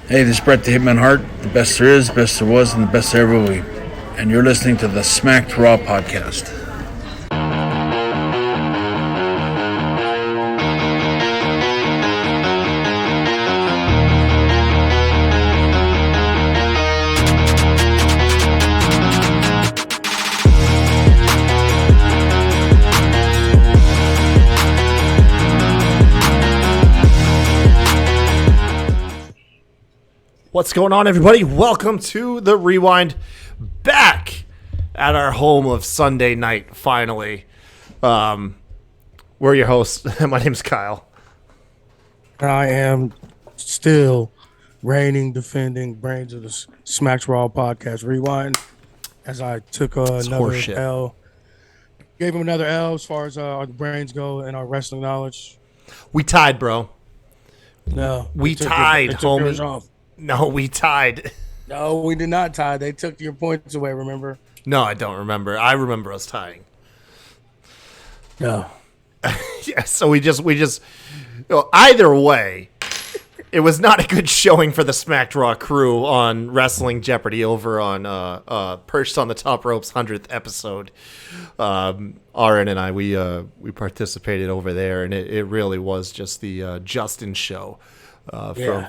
Hey, this is Brett the Hitman Hart, the best there is, best there was, and the best there ever will be. And you're listening to the Smacked Raw podcast. What's going on, everybody? Welcome to the Rewind, back at our home of Sunday night, finally. We're your hosts. My name's Kyle. I am still reigning, defending brains of the Smacked Raw podcast Rewind, as I took another L. Gave him another L as far as our brains go and our wrestling knowledge. We tied, bro. No. We tied, homie. Yours off. No, we tied. No, we did not tie. They took your points away, remember? No, I don't remember. I remember us tying. No. Yeah, so we just either way, it was not a good showing for the Smacked Raw crew on Wrestling Jeopardy over on Perched on the Top Rope's 100th episode. RN and I, we participated over there, and it really was just the Justin show.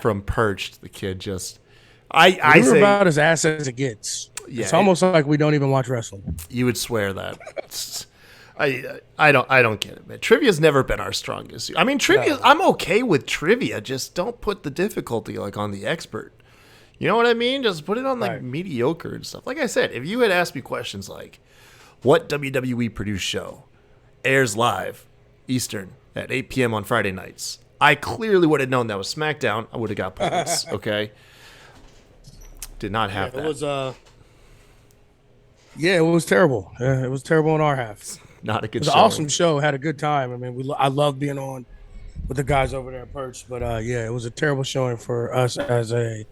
From Perched, the kid just I We're say about as ass as it gets. Yeah, it's almost like we don't even watch wrestling. You would swear that. I don't get it, man. Trivia's never been our strongest. I mean, trivia. No. I'm okay with trivia. Just don't put the difficulty like on the expert. You know what I mean? Just put it on like mediocre and stuff. Like I said, if you had asked me questions like, "What WWE produced show airs live Eastern at 8 p.m. on Friday nights?" I clearly would have known that was SmackDown. I would have got points. Okay. Did not have that. It was it was terrible. It was terrible on our half. Not a good show. It was an awesome show. Had a good time. I mean, I love being on with the guys over there at Perch. But it was a terrible showing for us as a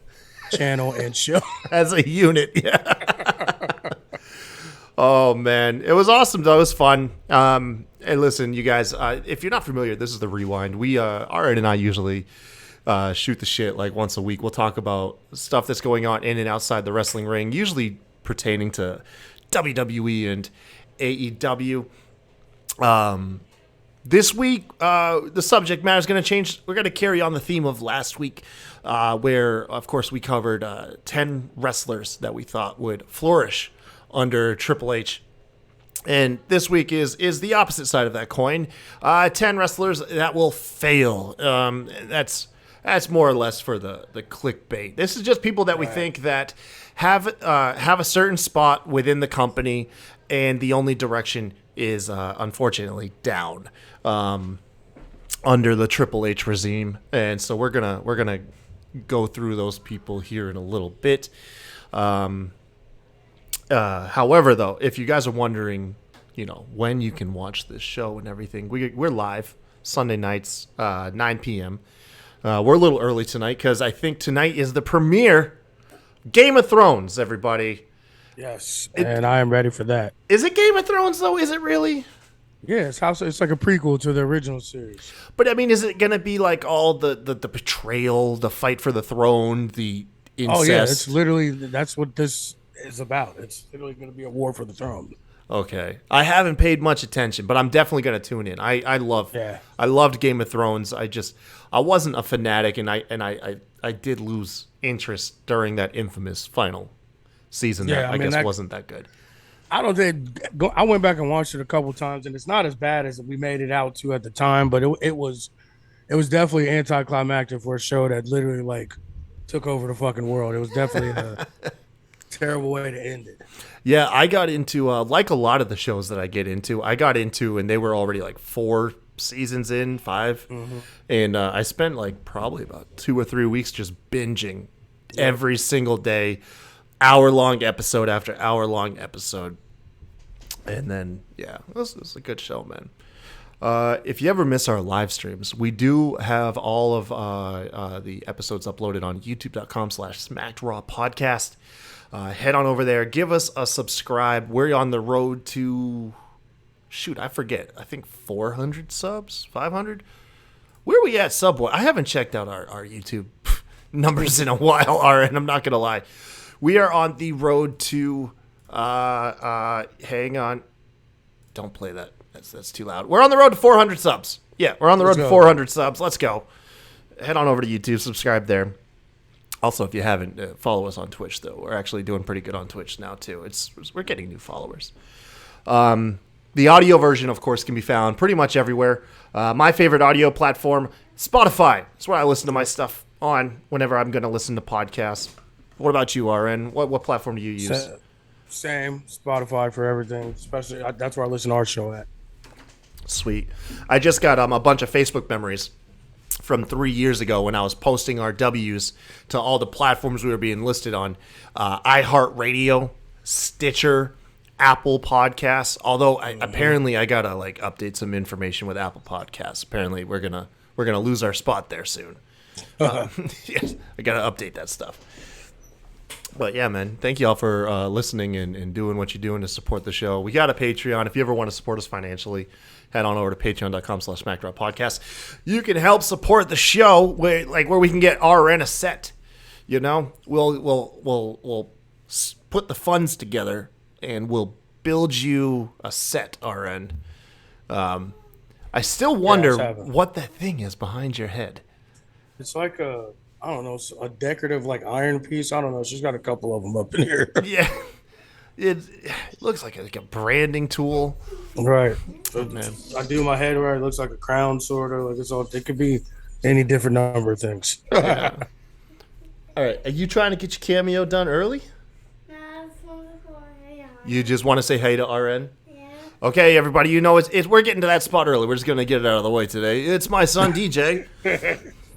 channel and show. As a unit, yeah. Oh, man. It was awesome, though. It was fun. Hey, listen, you guys, if you're not familiar, this is the Rewind. We, RN and I usually shoot the shit like once a week. We'll talk about stuff that's going on in and outside the wrestling ring, usually pertaining to WWE and AEW. This week, the subject matter is going to change. We're going to carry on the theme of last week, where, of course, we covered 10 wrestlers that we thought would flourish under Triple H. And this week is the opposite side of that coin. 10 wrestlers that will fail. That's more or less for the clickbait. This is just people that we think that have a certain spot within the company, and the only direction is unfortunately down under the Triple H regime. And so we're gonna go through those people here in a little bit. However, though, if you guys are wondering, when you can watch this show and everything, we're live Sunday nights, 9 p.m. We're a little early tonight because I think tonight is the premiere Game of Thrones, everybody. Yes, and I am ready for that. Is it Game of Thrones, though? Is it really? Yeah, it's like a prequel to the original series. But, I mean, is it going to be like all the betrayal, the fight for the throne, the incest? Oh, yeah, it's literally, that's what this is about. It's literally going to be a war for the throne. Okay, I haven't paid much attention, but I'm definitely going to tune in. I loved Game of Thrones. I wasn't a fanatic, and I did lose interest during that infamous final season. Yeah, I guess wasn't that good. I went back and watched it a couple times, and it's not as bad as we made it out to at the time, but it was definitely anticlimactic for a show that literally like took over the fucking world. It was definitely a terrible way to end it. Yeah, I got into, like a lot of the shows that I get into, and they were already like 4 seasons in, 5. Mm-hmm. And I spent like probably about 2 or 3 weeks just binging every single day, hour-long episode after hour-long episode. And then, it was a good show, man. If you ever miss our live streams, we do have all of the episodes uploaded on youtube.com/SmackedRawPodcast. Head on over there. Give us a subscribe. We're on the road to, I forget. I think 400 subs? 500? Where are we at, Subway? I haven't checked out our YouTube numbers in a while, RN. I'm not going to lie. We are on the road to, hang on. Don't play that. That's too loud. We're on the road to 400 subs. Yeah, we're on the road to 400 subs. Let's go. Head on over to YouTube, subscribe there. Also, if you haven't, follow us on Twitch, though. We're actually doing pretty good on Twitch now, too. We're getting new followers. The audio version, of course, can be found pretty much everywhere. My favorite audio platform, Spotify. That's where I listen to my stuff on whenever I'm going to listen to podcasts. What about you, RN? What platform do you use? Same. Spotify for everything. Especially, that's where I listen to our show at. Sweet. I just got a bunch of Facebook memories from 3 years ago when I was posting our W's to all the platforms we were being listed on. iHeartRadio, Stitcher, Apple Podcasts. Although apparently I gotta update some information with Apple Podcasts. Apparently we're gonna lose our spot there soon. Yes, I gotta update that stuff. But yeah, man, thank you all for listening and doing what you're doing to support the show. We got a Patreon. If you ever want to support us financially, head on over to patreon.com/SmackDrop You can help support the show where we can get RN a set. You know, we'll put the funds together and we'll build you a set, RN. I still wonder what that thing is behind your head. It's like a decorative iron piece. I don't know. She's got a couple of them up in here. Yeah. It looks like a branding tool. Right. Man. I do my head where it looks like a crown, sort of. It could be any different number of things. Yeah. All right. Are you trying to get your cameo done early? No, I just want to say hi. You just want to say hey to RN? Yeah. Okay, everybody. You know, we're getting to that spot early. We're just going to get it out of the way today. It's my son, DJ.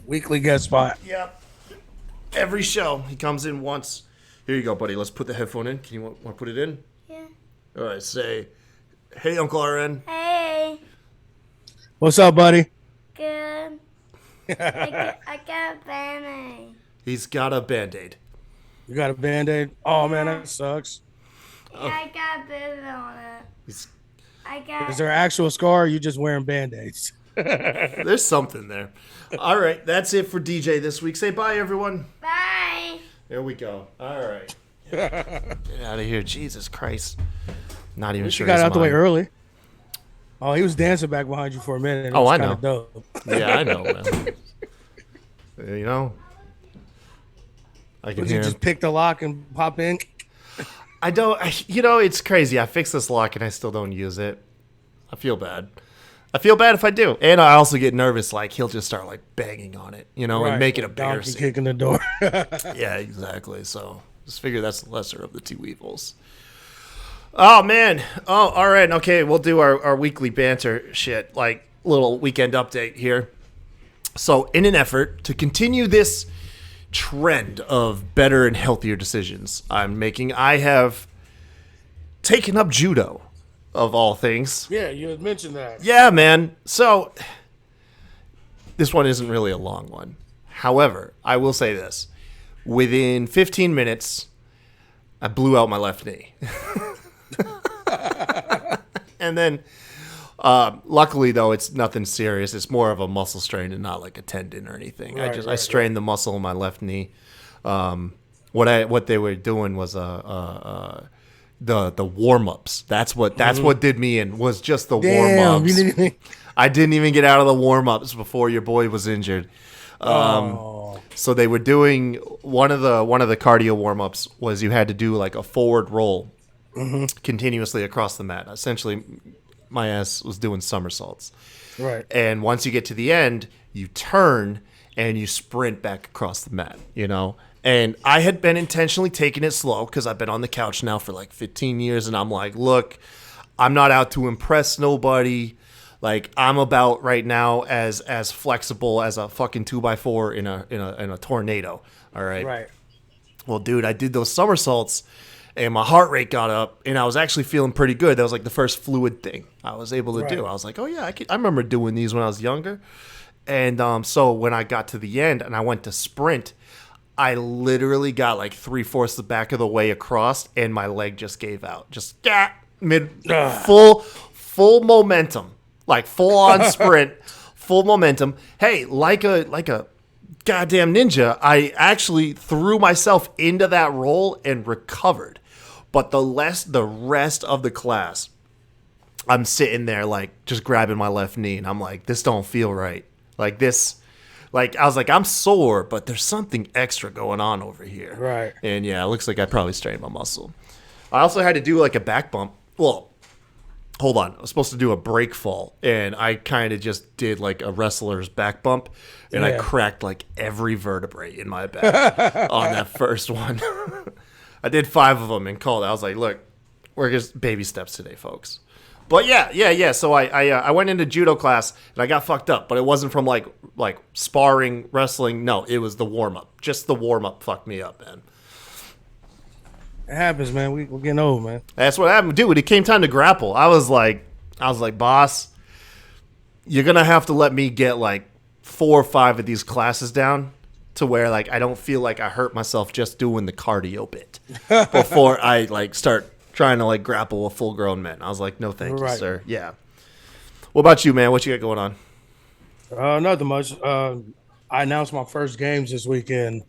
Weekly guest spot. Yep. Every show, he comes in once. Here you go, buddy. Let's put the headphone in. Can you want to put it in? Yeah. All right. Say, hey, Uncle RN. Hey. What's up, buddy? Good. I got a Band-Aid. He's got a Band-Aid. You got a Band-Aid? Oh, man, that sucks. Yeah, I got a bit on it. Is there an actual scar or are you just wearing Band-Aids? There's something there. All right. That's it for DJ this week. Say bye, everyone. Bye. There we go. All right. Get out of here. Jesus Christ. Not even sure. You got out the way early. Oh, he was dancing back behind you for a minute. Oh, I know. Dope. Yeah, I know, man. You know, I can hear him. Just pick the lock and pop in? I don't. It's crazy. I fixed this lock and I still don't use it. I feel bad. I feel bad if I do. And I also get nervous, he'll just start, banging on it, and make it embarrassing. Donkey kicking the door. Yeah, exactly. So, just figure that's the lesser of the two evils. Oh, man. Oh, all right. Okay, we'll do our weekly banter shit, little weekend update here. So, in an effort to continue this trend of better and healthier decisions I'm making, I have taken up judo. Of all things. Yeah, you had mentioned that. Yeah, man. So, this one isn't really a long one. However, I will say this. Within 15 minutes, I blew out my left knee. And then, luckily, though, it's nothing serious. It's more of a muscle strain and not a tendon or anything. I strained the muscle in my left knee. What they were doing was the warm-ups. That's what did me in, was just the warm-ups. I didn't even get out of the warm-ups before your boy was injured. So they were doing one of the cardio warm-ups was you had to do a forward roll continuously across the mat. Essentially, my ass was doing somersaults. Right. And once you get to the end, you turn and you sprint back across the mat, And I had been intentionally taking it slow because I've been on the couch now for 15 years. And I'm like, look, I'm not out to impress nobody. I'm about right now as flexible as a fucking 2x4 in a tornado. All right. Right. Well, dude, I did those somersaults and my heart rate got up and I was actually feeling pretty good. That was the first fluid thing I was able to do. I was like, oh yeah, I remember doing these when I was younger. And so when I got to the end and I went to sprint, I literally got 3/4 the back of the way across, and my leg just gave out. Just full momentum, full on sprint, full momentum. Hey, like a goddamn ninja, I actually threw myself into that role and recovered. But the rest of the class, I'm sitting there like just grabbing my left knee, and I'm like, this don't feel right. Like this, like I was like, I'm sore, but there's something extra going on over here. Right. And yeah, it looks like I probably strained my muscle. I also had to do like a back bump. Well, hold on. I was supposed to do a break fall, and I kind of just did like a wrestler's back bump, and I cracked like every vertebrae in my back on that first one. I did 5 of them and called it. I was like, look, we're just baby steps today, folks. But yeah. So I went into judo class, and I got fucked up, but it wasn't from like sparring, wrestling. No, it was the warm-up. Just the warm-up fucked me up, man. It happens, man. We're getting old, man. That's what happened. Dude, when it came time to grapple, I was like, boss, you're going to have to let me get like 4 or 5 of these classes down to where like I don't feel like I hurt myself just doing the cardio bit before I like start trying to like grapple with full-grown men. I was like, no, thank you, sir. Yeah. What about you, man? What you got going on? Nothing much. I announced my first games this weekend.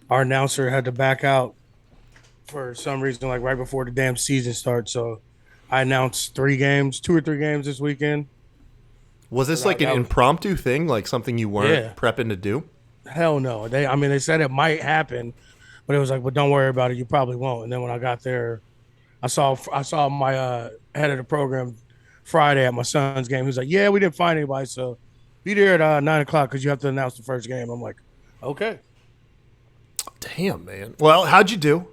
Our announcer had to back out for some reason, like right before the damn season starts. So I announced 2 or 3 games this weekend. Was this like an impromptu thing, like something you weren't prepping to do? Hell no. They said it might happen, but it was like, well, don't worry about it. You probably won't. And then when I got there, I saw my head of the program Friday at my son's game. He was like, yeah, we didn't find anybody, so be there at 9 o'clock because you have to announce the first game. I'm like, okay. Damn, man. Well, how'd you do?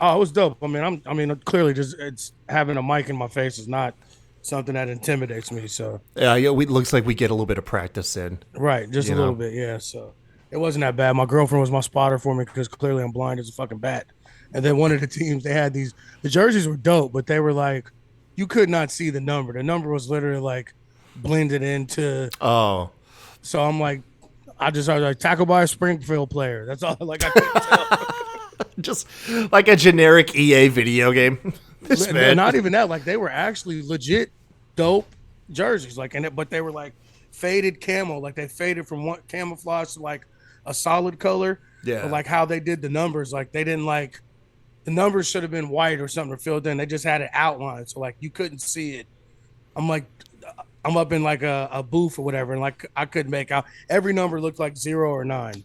Oh, it was dope. I mean, clearly, just it's having a mic in my face is not something that intimidates me. So yeah, it looks like we get a little bit of practice in. Right, just a little bit, yeah. So it wasn't that bad. My girlfriend was my spotter for me because clearly I'm blind as a fucking bat. And then one of the teams, they had the jerseys were dope, but they were like, you could not see the number. The number was literally like blended into. Oh, so I'm like, I was like tackled by a Springfield player. That's all. Like I couldn't tell. Just like a generic EA video game. Not even that. Like they were actually legit dope jerseys. Like but they were like faded camo. Like they faded from one camouflage to like a solid color. Yeah. But like how they did the numbers, like they didn't like the numbers should have been white or something filled in. They just had it outlined, so like you couldn't see it. I'm like, I'm up in like a booth or whatever, and like I couldn't make out. Every number looked like 0 or 9.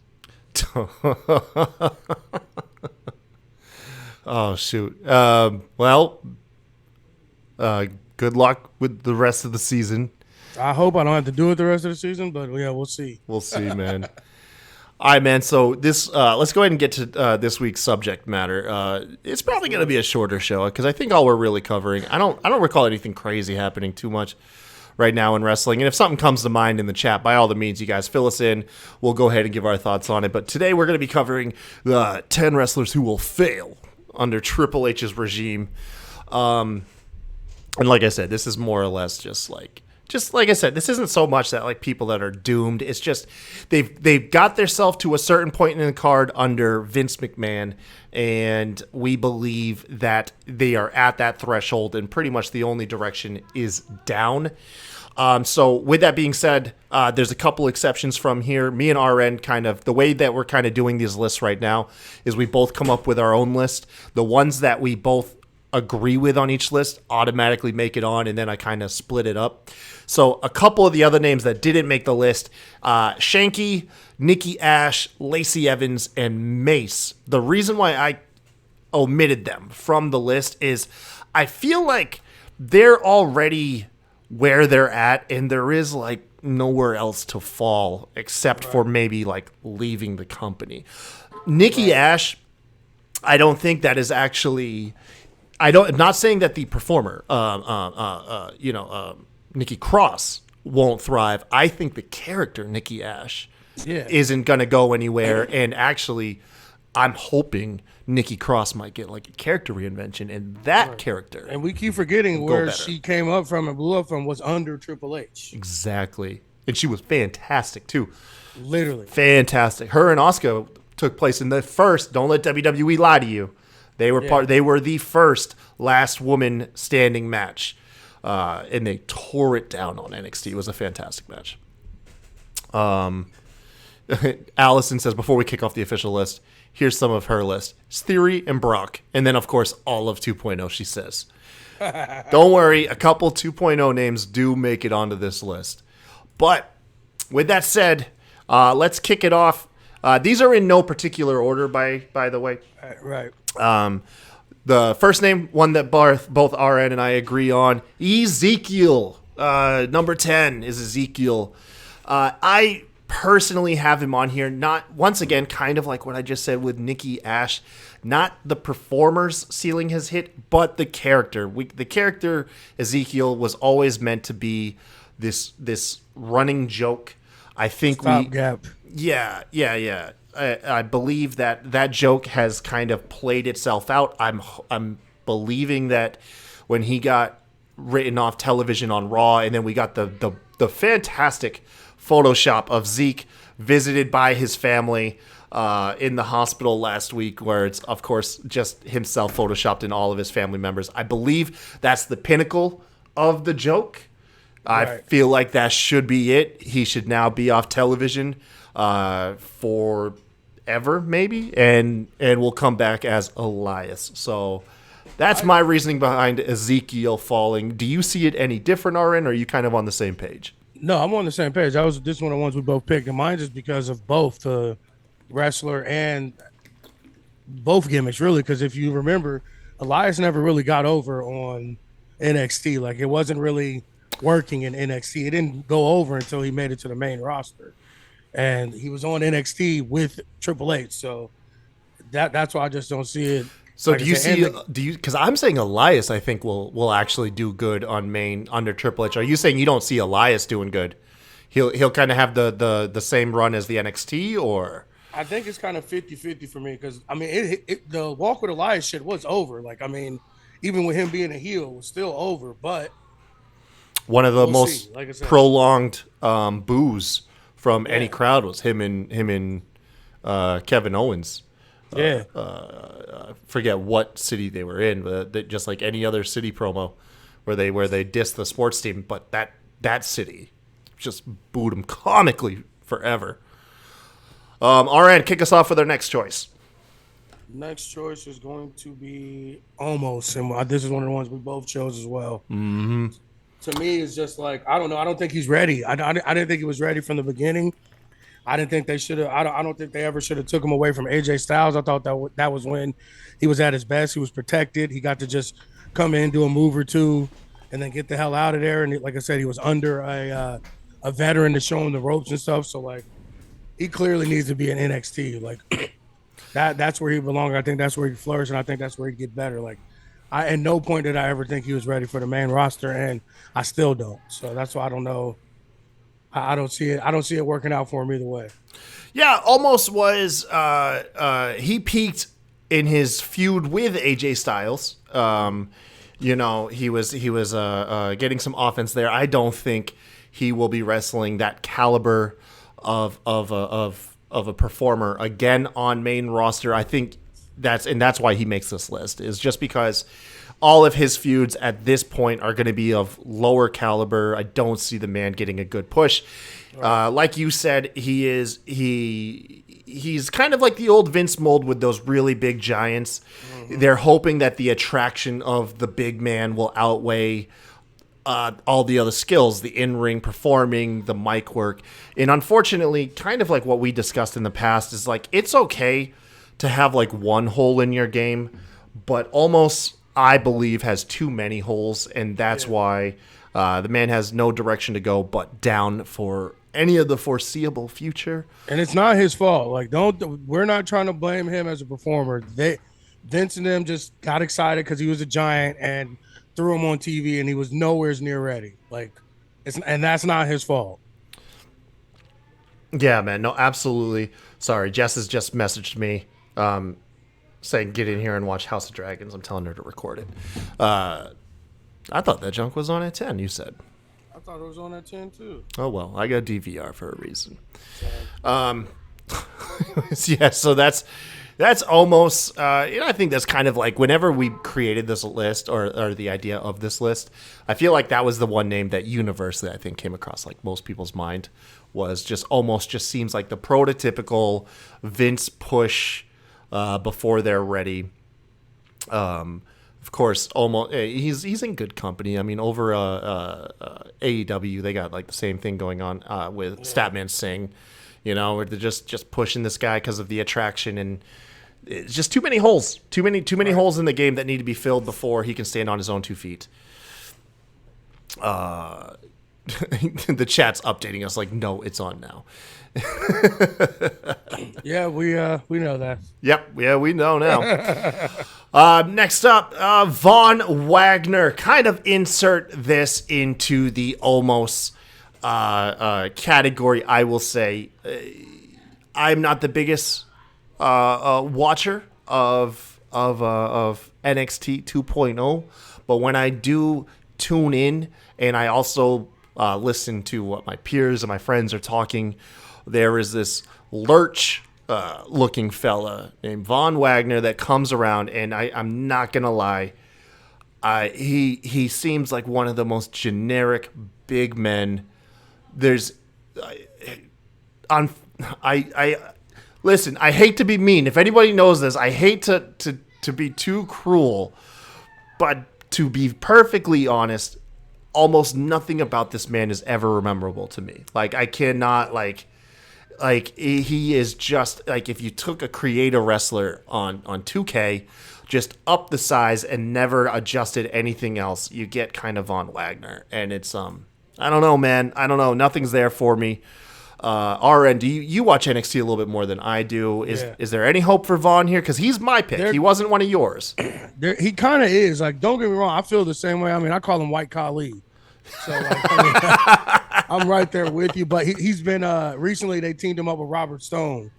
Oh shoot. Well, good luck with the rest of the season. I hope I don't have to do it the rest of the season, but yeah, we'll see. We'll see, man. All right, man. So this, let's go ahead and get to this week's subject matter. It's probably going to be a shorter show because I think all we're really covering. I don't recall anything crazy happening too much right now in wrestling. And if something comes to mind in the chat, by all the means, you guys fill us in. We'll go ahead and give our thoughts on it. But today we're going to be covering the 10 wrestlers who will fail under Triple H's regime. And like I said, this is more or less just like I said, this isn't so much that like people that are doomed. It's just they've got themselves to a certain point in the card under Vince McMahon, and we believe that they are at that threshold, and pretty much the only direction is down. So with that being said, there's a couple exceptions from here. Me and RN kind of, the way that we're kind of doing these lists right now is we both come up with our own list. The ones that we both agree with on each list automatically make it on, and then I kind of split it up. So a couple of the other names that didn't make the list, Shanky, Nikki Ash, Lacey Evans, and Mace. The reason why I omitted them from the list is I feel like they're already where they're at, and there is like nowhere else to fall except for maybe like leaving the company. Nikki Ash, I don't think that is actually... I'm not saying that the performer, Nikki Cross won't thrive. I think the character Nikki Ash isn't going to go anywhere. And actually, I'm hoping Nikki Cross might get like a character reinvention, and that character. And we keep forgetting where she came up from and blew up from was under Triple H. Exactly. And she was fantastic too. Literally. Fantastic. Her and Asuka took place in the first, don't let WWE lie to you. They were They were the first last woman standing match, and they tore it down on NXT. It was a fantastic match. Alison says, before we kick off the official list, here's some of her list. It's Theory and Brock. And then, of course, all of 2.0, she says. Don't worry, a couple 2.0 names do make it onto this list. But with that said, let's kick it off. These are in no particular order, by the way. Right. The first name, one that both RN and I agree on, Ezekiel. Number 10 is Ezekiel. I personally have him on here, not, once again, kind of like what I just said with Nikki Ash, not the performers sealing his hit, but the character. The character Ezekiel was always meant to be this running joke. I think Stopgap. Yeah. I believe that joke has kind of played itself out. I'm believing that when he got written off television on Raw, and then we got the fantastic Photoshop of Zeke visited by his family in the hospital last week, where it's, of course, just himself photoshopped and all of his family members. I believe that's the pinnacle of the joke. Right. I feel like that should be it. He should now be off television forever, maybe, and will come back as Elias. So that's my reasoning behind Ezekiel falling. Do you see it any different, RN, or are you kind of on the same page? No, I'm on the same page. This is one of the ones we both picked, and mine is because of both the wrestler and both gimmicks, really. Because if you remember, Elias never really got over on NXT. Like, it wasn't really working in NXT. It didn't go over until he made it to the main roster, and he was on NXT with Triple H. So that's why I just don't see it. So like because I'm saying Elias, I think will actually do good on main under Triple H. Are you saying you don't see Elias doing good? He'll kind of have the same run as the NXT, or? I think it's kind of 50-50 for me, because I mean the walk with Elias shit was over. Like, I mean, even with him being a heel, it was still over. But one of the most like I said, prolonged boos from any crowd was him and Kevin Owens. Yeah. Forget what city they were in, but just like any other city promo where they diss the sports team, but that city just booed him comically forever. RN, kick us off with our next choice. Next choice is going to be Almost, and this is one of the ones we both chose as well. Mm-hmm. To me, it's just like, I don't know. I don't think he's ready. I didn't think he was ready from the beginning. I didn't think they should have. I don't think they ever should have took him away from AJ Styles. I thought that was when he was at his best. He was protected. He got to just come in, do a move or two, and then get the hell out of there. And like I said, he was under a veteran to show him the ropes and stuff. So, like, he clearly needs to be in NXT. Like, that's where he belongs. I think that's where he flourished, and I think that's where he get better. Like, at no point did I ever think he was ready for the main roster, and I still don't. So that's why I don't know. I don't see it. I don't see it working out for him either way. Yeah, Almost was. He peaked in his feud with AJ Styles. He was getting some offense there. I don't think he will be wrestling that caliber of a performer again on main roster. I think that's why he makes this list, is just because all of his feuds at this point are going to be of lower caliber. I don't see the man getting a good push. Like you said, he's kind of like the old Vince mold with those really big giants. Mm-hmm. They're hoping that the attraction of the big man will outweigh all the other skills, the in-ring performing, the mic work. And unfortunately, kind of like what we discussed in the past, is like, it's okay to have like one hole in your game, but Almost, I believe, has too many holes, and that's why the man has no direction to go but down for any of the foreseeable future. And it's not his fault. Like, we're not trying to blame him as a performer. Vince and them just got excited because he was a giant and threw him on TV, and he was nowhere near ready. Like, and that's not his fault. Yeah, man. No, absolutely. Sorry, Jess has just messaged me saying get in here and watch House of Dragons. I'm telling her to record it. I thought that junk was on at 10, you said. I thought it was on at 10 too. Oh, well, I got DVR for a reason. Yeah, so that's That's almost, I think that's kind of like whenever we created this list or the idea of this list, I feel like that was the one name that universally I think came across like most people's mind was just almost just seems like the prototypical Vince push before they're ready. Of course, almost he's in good company. I mean, over AEW, they got like the same thing going on with Statman Singh. You know, where they're just pushing this guy because of the attraction, and it's just too many holes, too many holes in the game that need to be filled before he can stand on his own 2 feet. The chat's updating us like, no, it's on now. Yeah, we know that. Yep, yeah, we know now. Next up, Von Wagner. Kind of insert this into the almost category. I will say, I'm not the biggest watcher of NXT 2.0, but when I do tune in, and I also listen to what my peers and my friends are talking, there is this lurch looking fella named Von Wagner that comes around, and I'm not gonna lie, he seems like one of the most generic big men. There's listen, I hate to be mean. If anybody knows this, I hate to be too cruel, but to be perfectly honest, almost nothing about this man is ever memorable to me. Like, I cannot, like he is just like, if you took a creator wrestler on 2K, just up the size and never adjusted anything else, you get kind of Von Wagner. And it's I don't know, man. I don't know. Nothing's there for me. RN, do you watch NXT a little bit more than I do? Is there any hope for Vaughn here? Because he's my pick. He wasn't one of yours. He kind of is. Like, don't get me wrong. I feel the same way. I mean, I call him White Khali. So, like, I mean, I'm right there with you. But he's been recently they teamed him up with Robert Stone,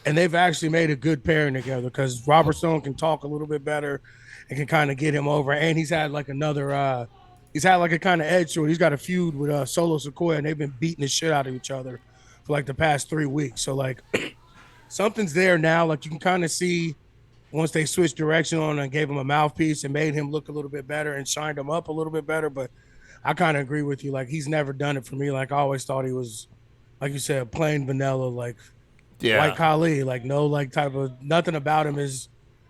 and they've actually made a good pairing together because Robert Stone can talk a little bit better and can kind of get him over. And he's had like another he's had like a kind of edge to it. He's got a feud with Solo Sikoa, and they've been beating the shit out of each other for like the past 3 weeks. So like something's there now. Like, you can kind of see once they switched direction on and gave him a mouthpiece and made him look a little bit better and shined him up a little bit better. But I kind of agree with you. Like, he's never done it for me. Like, I always thought he was, like you said, plain vanilla, like White Khali. Like, no, like type of nothing about him is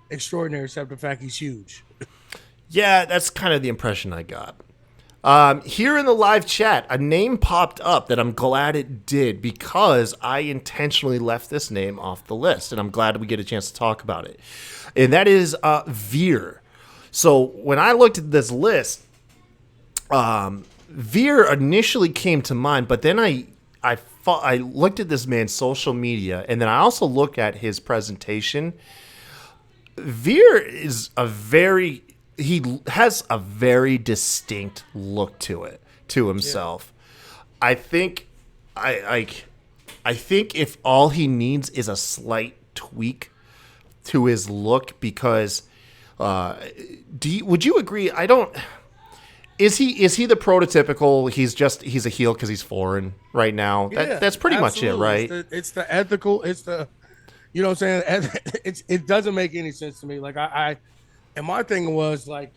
extraordinary except the fact he's huge. Yeah, that's kind of the impression I got. Here in the live chat, a name popped up that I'm glad it did because I intentionally left this name off the list, and I'm glad we get a chance to talk about it. And that is Veer. So when I looked at this list, Veer initially came to mind, but then I looked at this man's social media, and then I also looked at his presentation. Veer is he has a very distinct look to himself. Yeah. I think if all he needs is a slight tweak to his look, because would you agree? Is he the prototypical? He's a heel because he's foreign right now. Yeah, that's pretty absolutely. much it, right? It's the ethical. It's the, you know what I'm saying? It doesn't make any sense to me. Like, and my thing was, like,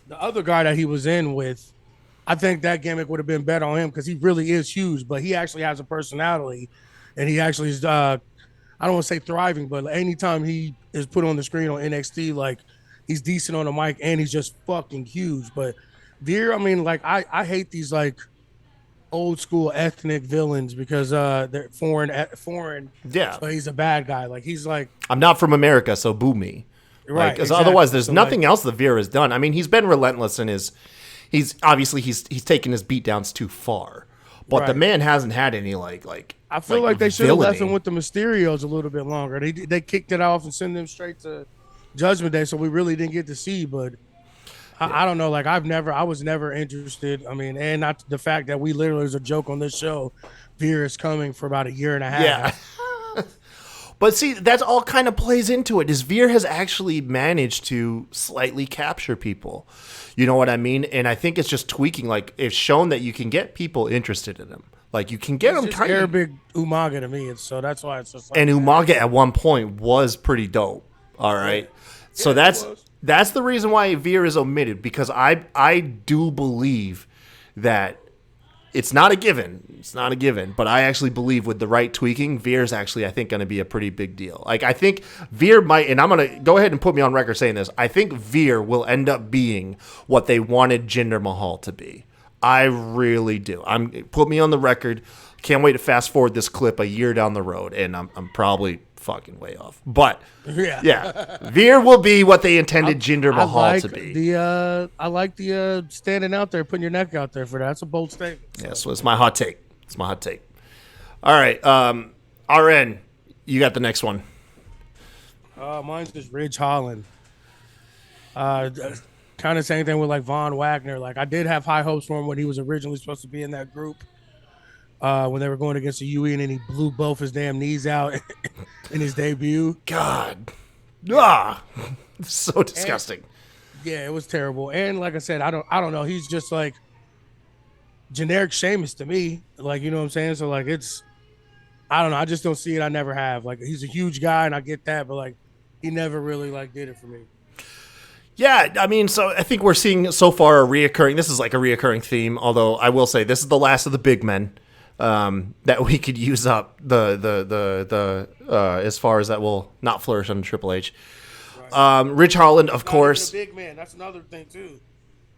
the other guy that he was in with, I think that gimmick would have been better on him because he really is huge, but he actually has a personality, and he actually is, I don't want to say thriving, but anytime he is put on the screen on NXT, like, he's decent on the mic, and he's just fucking huge. But Veer, I mean, like, I hate these, like, old school ethnic villains because they're foreign. Yeah. So he's a bad guy. Like, he's like, I'm not from America, so boo me. Right, because exactly. Otherwise, there's nothing else that Veer has done. I mean, he's been relentless in he's taken his beatdowns too far, but the man hasn't had any like. I feel like they should have left him with the Mysterios a little bit longer. They kicked it off and sent them straight to Judgment Day, so we really didn't get to see. But I don't know. Like, I was never interested. I mean, and not the fact that we literally, as a joke on this show, Veer is coming for about a year and a half. Yeah. But see, that all kind of plays into it. Veer has actually managed to slightly capture people. You know what I mean? And I think it's just tweaking. Like, it's shown that you can get people interested in him. Like, you can get them kind of big Umaga to me, so that's why it's just like. And Umaga at one point was pretty dope. All right. So that's the reason why Veer is omitted, because I do believe that it's not a given. It's not a given, but I actually believe with the right tweaking, Veer's actually, I think, going to be a pretty big deal. Like, I think Veer might, and I'm going to go ahead and put me on record saying this, I think Veer will end up being what they wanted Jinder Mahal to be. I really do. Put me on the record. Can't wait to fast forward this clip a year down the road, and I'm probably fucking way off. But yeah, Veer will be what they intended Jinder Mahal to be. I like the standing out there, putting your neck out there for that. That's a bold statement. So. Yeah, so it's my hot take. All right, RN, you got the next one. Mine's just Ridge Holland. Kind of same thing with like Von Wagner. Like, I did have high hopes for him when he was originally supposed to be in that group. When they were going against the UE, and then he blew both his damn knees out in his debut. God. So disgusting. Yeah, it was terrible. And like I said, I don't know. He's just like generic Sheamus to me. Like, you know what I'm saying? So like, I don't know. I just don't see it. I never have. Like, he's a huge guy, and I get that, but like, he never really like did it for me. Yeah, I mean, so I think we're seeing so far this is like a reoccurring theme, although I will say this is the last of the big men. That we could use up the as far as that will not flourish under Triple H. Right. Ridge Holland, of course. Big man. That's another thing too.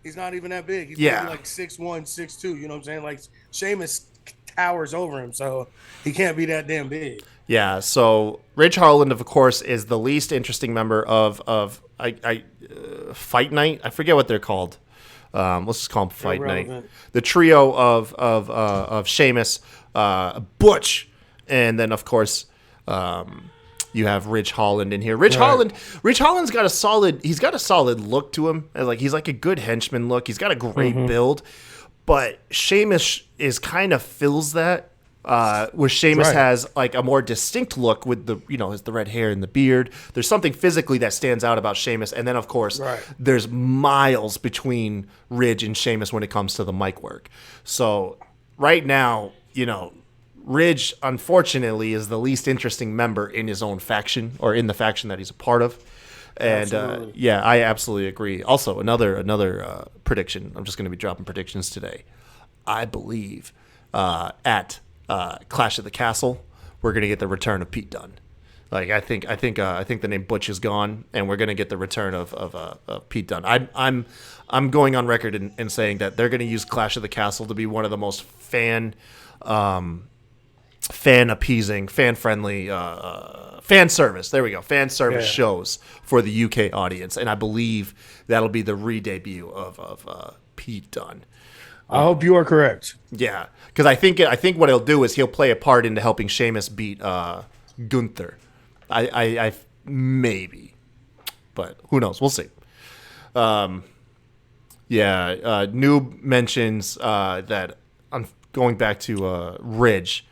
He's not even that big. He's maybe like 6'1", 6'2". You know what I'm saying? Like, Sheamus towers over him, so he can't be that damn big. Yeah. So Ridge Holland, of course, is the least interesting member of Fight Night. I forget what they're called. Let's just call him Fight Night. The trio of Sheamus, Butch, and then of course you have Ridge Holland in here. Ridge Holland's got a solid look to him. Like, he's like a good henchman look. He's got a great build, but Sheamus is kind of fills that. Where Sheamus has like a more distinct look with the red hair and the beard. There's something physically that stands out about Sheamus, and then of course there's miles between Ridge and Sheamus when it comes to the mic work. So right now, Ridge unfortunately is the least interesting member in his own faction, or in the faction that he's a part of. And I absolutely agree. Also, another prediction. I'm just going to be dropping predictions today. I believe at Clash at the Castle, we're gonna get the return of Pete Dunne. Like, I think the name Butch is gone, and we're gonna get the return of Pete Dunne. I'm going on record in saying that they're gonna use Clash of the Castle to be one of the most fan appeasing, fan friendly, fan service. There we go, fan service shows for the UK audience, and I believe that'll be the re-debut of Pete Dunne. I hope you are correct. Yeah, because I think what he'll do is he'll play a part into helping Sheamus beat Gunther. I maybe, but who knows? We'll see. Noob mentions that I'm going back to Ridge,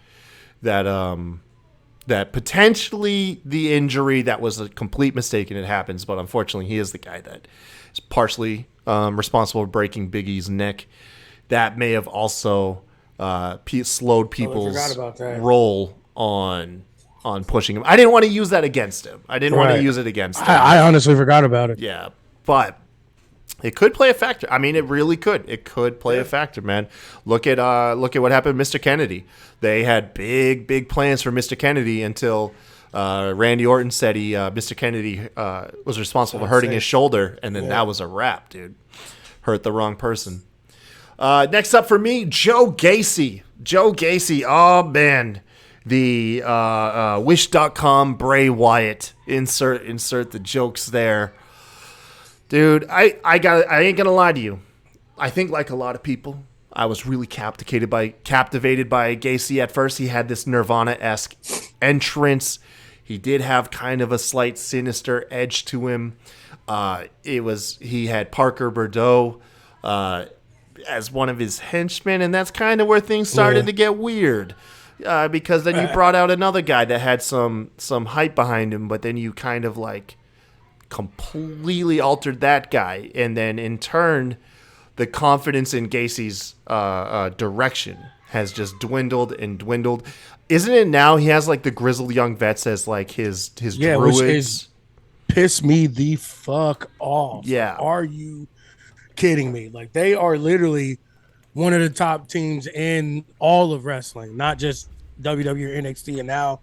that potentially the injury that was a complete mistake and it happens, but unfortunately he is the guy that is partially responsible for breaking Big E's neck. That may have also slowed people's roll on pushing him. I didn't want to use that against him. I honestly forgot about it. Yeah, but it could play a factor. I mean, it really could. It could play a factor, man. Look at what happened with Mr. Kennedy. They had big plans for Mr. Kennedy until Randy Orton said Mr. Kennedy was responsible for hurting his shoulder, and then that was a wrap, dude. Hurt the wrong person. Next up for me, Joe Gacy. Oh, man. The Wish.com Bray Wyatt. Insert the jokes there. Dude, I ain't going to lie to you. I think, like a lot of people, I was really captivated by Gacy at first. He had this Nirvana-esque entrance. He did have kind of a slight sinister edge to him. He had Parker Bordeaux as one of his henchmen, and that's kind of where things started to get weird, because then you brought out another guy that had some hype behind him, but then you kind of like completely altered that guy, and then in turn the confidence in Gacy's direction has just dwindled. Isn't it now he has like the grizzled young vets as like his druids? pissed me the fuck off. Yeah. Like, are you kidding me? Like, they are literally one of the top teams in all of wrestling, not just WWE or NXT. And now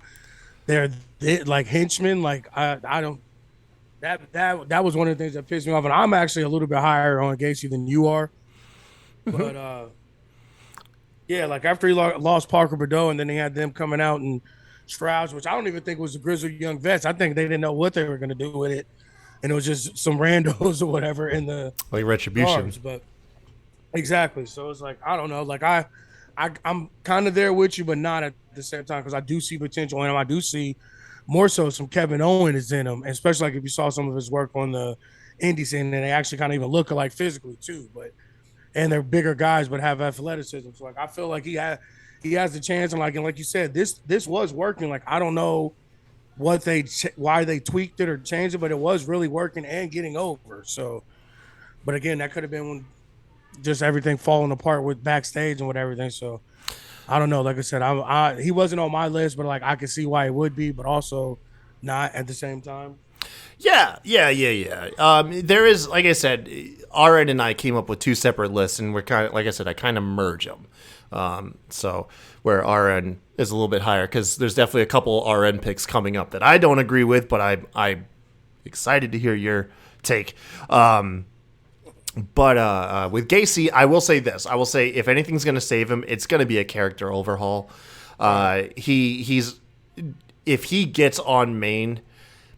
they like henchmen. Like, I don't. That was one of the things that pissed me off. And I'm actually a little bit higher on Gacy than you are. But yeah, like after he lost Parker Bordeaux, and then he had them coming out and Strauss, which I don't even think was the Grizzled Young Vets. I think they didn't know what they were going to do with it, and it was just some randos or whatever in the Like Retribution. carbs. But exactly, so it's like I don't know. Like I'm kind of there with you, but not at the same time because I do see potential in him. I do see more so some Kevin Owens in him, especially like if you saw some of his work on the indie scene, and they actually kind of even look alike physically too. But and they're bigger guys but have athleticism. So like I feel like he has the chance, and like you said, this was working. Like I don't know why they tweaked it or changed it, but it was really working and getting over. So, but again, that could have been when just everything falling apart with backstage and with everything. So I don't know. Like I said, he wasn't on my list, but like I could see why it would be, but also not at the same time. Yeah. There is, like I said, RN and I came up with two separate lists, and we're kind of, like I said, I kind of merge them. So where RN is a little bit higher, because there's definitely a couple RN picks coming up that I don't agree with, but I'm excited to hear your take. But with Gacy, I will say this. I will say if anything's going to save him, it's going to be a character overhaul. He's if he gets on main,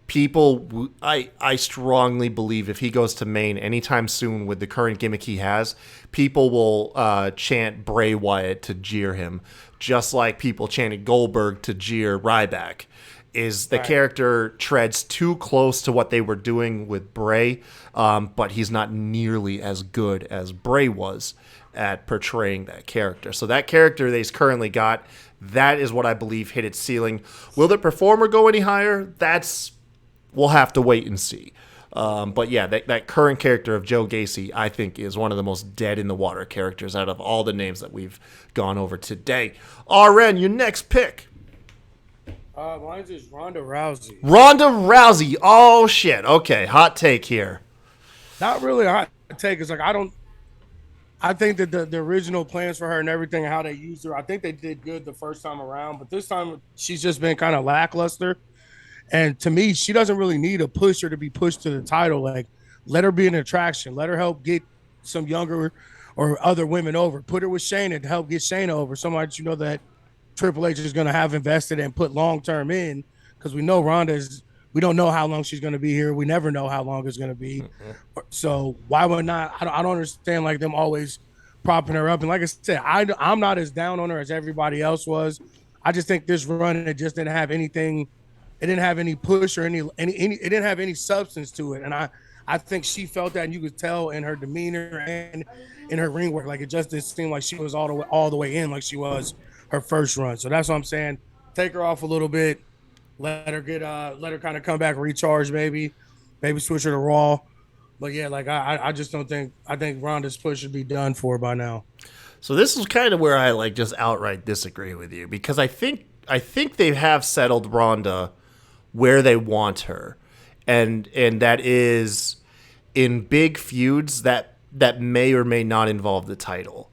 people, I strongly believe if he goes to main anytime soon with the current gimmick he has, people will chant Bray Wyatt to jeer him, just like people chanted Goldberg to jeer Ryback. The character treads too close to what they were doing with Bray, but he's not nearly as good as Bray was at portraying that character. So that character they've currently got, that is what I believe hit its ceiling. Will the performer go any higher? We'll have to wait and see. But yeah, that current character of Joe Gacy, I think, is one of the most dead-in-the-water characters out of all the names that we've gone over today. RN, your next pick. Mine is Ronda Rousey. Ronda Rousey. Oh, shit. Okay, hot take here. Not really a hot take. It's like I think that the original plans for her and everything and how they used her, I think they did good the first time around. But this time, she's just been kind of lackluster. And to me, she doesn't really need a pusher to be pushed to the title. Like, let her be an attraction. Let her help get some younger or other women over. Put her with Shayna to help get Shayna over. Somebody that you know that Triple H is going to have invested and put long-term in, because we know we don't know how long she's going to be here. We never know how long it's going to be. Mm-hmm. So why would not? I don't understand like them always propping her up. And like I said, I'm not as down on her as everybody else was. I just think this run, it just didn't have anything. It didn't have any push or any. It didn't have any substance to it, and I think she felt that, and you could tell in her demeanor and in her ring work. Like it just didn't seem like she was all the way in like she was her first run. So that's what I'm saying. Take her off a little bit, let her kind of come back, recharge, maybe switch her to Raw. But yeah, like I just don't think I think Ronda's push should be done for by now. So this is kind of where I like just outright disagree with you, because I think they have settled Ronda where they want her, and that is in big feuds that may or may not involve the title.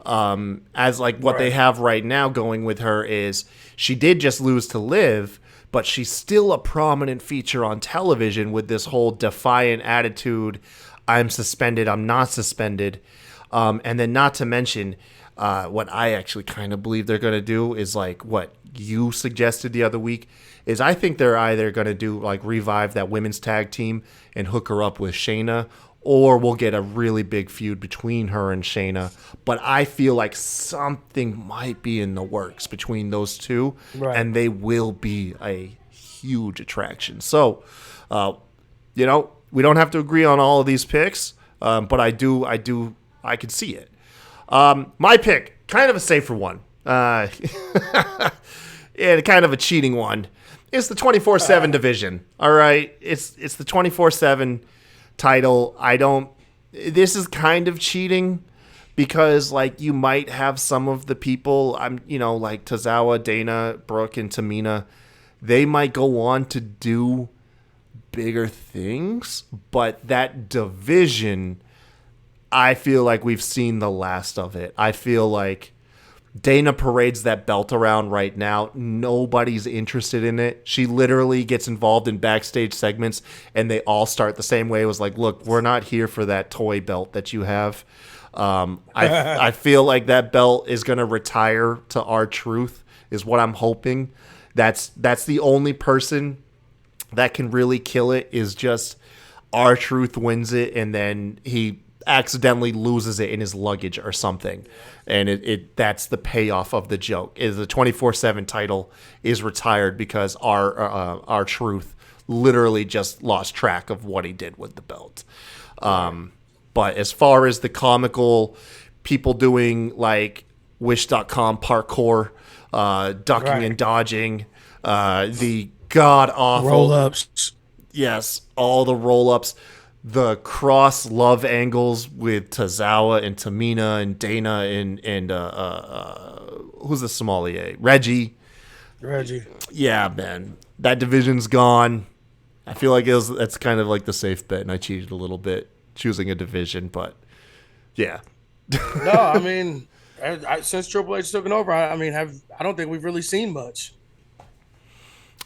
As like what they have right now going with her is she did just lose to Liv, but she's still a prominent feature on television with this whole defiant attitude. I'm suspended. I'm not suspended. And then not to mention what I actually kind of believe they're going to do is like what you suggested the other week is I think they're either going to do like revive that women's tag team and hook her up with Shayna, or we'll get a really big feud between her and Shayna. But I feel like something might be in the works between those two, and they will be a huge attraction. So, we don't have to agree on all of these picks, but I could see it. My pick, kind of a safer one, and kind of a cheating one. It's the 24/7 division. All right, it's the 24/7 title. This is kind of cheating because like you might have some of the people like Tozawa, Dana, Brooke, and Tamina. They might go on to do bigger things, but that division, I feel like we've seen the last of it. I feel like Dana parades that belt around right now. Nobody's interested in it. She literally gets involved in backstage segments, and they all start the same way. It was like, look, we're not here for that toy belt that you have. I feel like that belt is going to retire to R-Truth, is what I'm hoping. That's the only person that can really kill it, is just R-Truth wins it, and then he accidentally loses it in his luggage or something, and that's the payoff of the joke. Is the 24/7 title is retired because R-Truth literally just lost track of what he did with the belt. But as far as the comical people doing like Wish.com parkour, ducking and dodging, the god awful roll-ups, yes, all the roll-ups, the cross love angles with Tozawa and Tamina and Dana and who's the sommelier? Reggie. Yeah, man. That division's gone. I feel like that's kind of like the safe bet, and I cheated a little bit choosing a division, but yeah. No, I mean, since Triple H took it over, I don't think we've really seen much.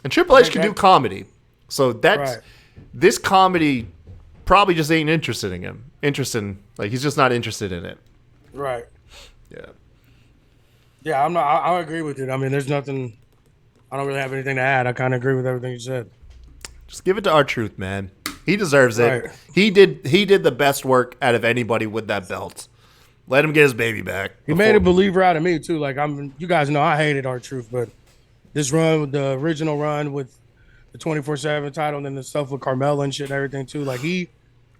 And Triple H can do comedy, so that's this comedy probably just ain't interested in him. Like he's just not interested in it. Right. Yeah. Yeah, I'm not. I agree with you. I mean, there's nothing. I don't really have anything to add. I kind of agree with everything you said. Just give it to R-Truth, man. He deserves it. Right. He did the best work out of anybody with that belt. Let him get his baby back. He made a believer out of me too. Like you guys know, I hated R-Truth, but this run, the original run with the 24/7 title, and then the stuff with Carmella and shit and everything too. Like he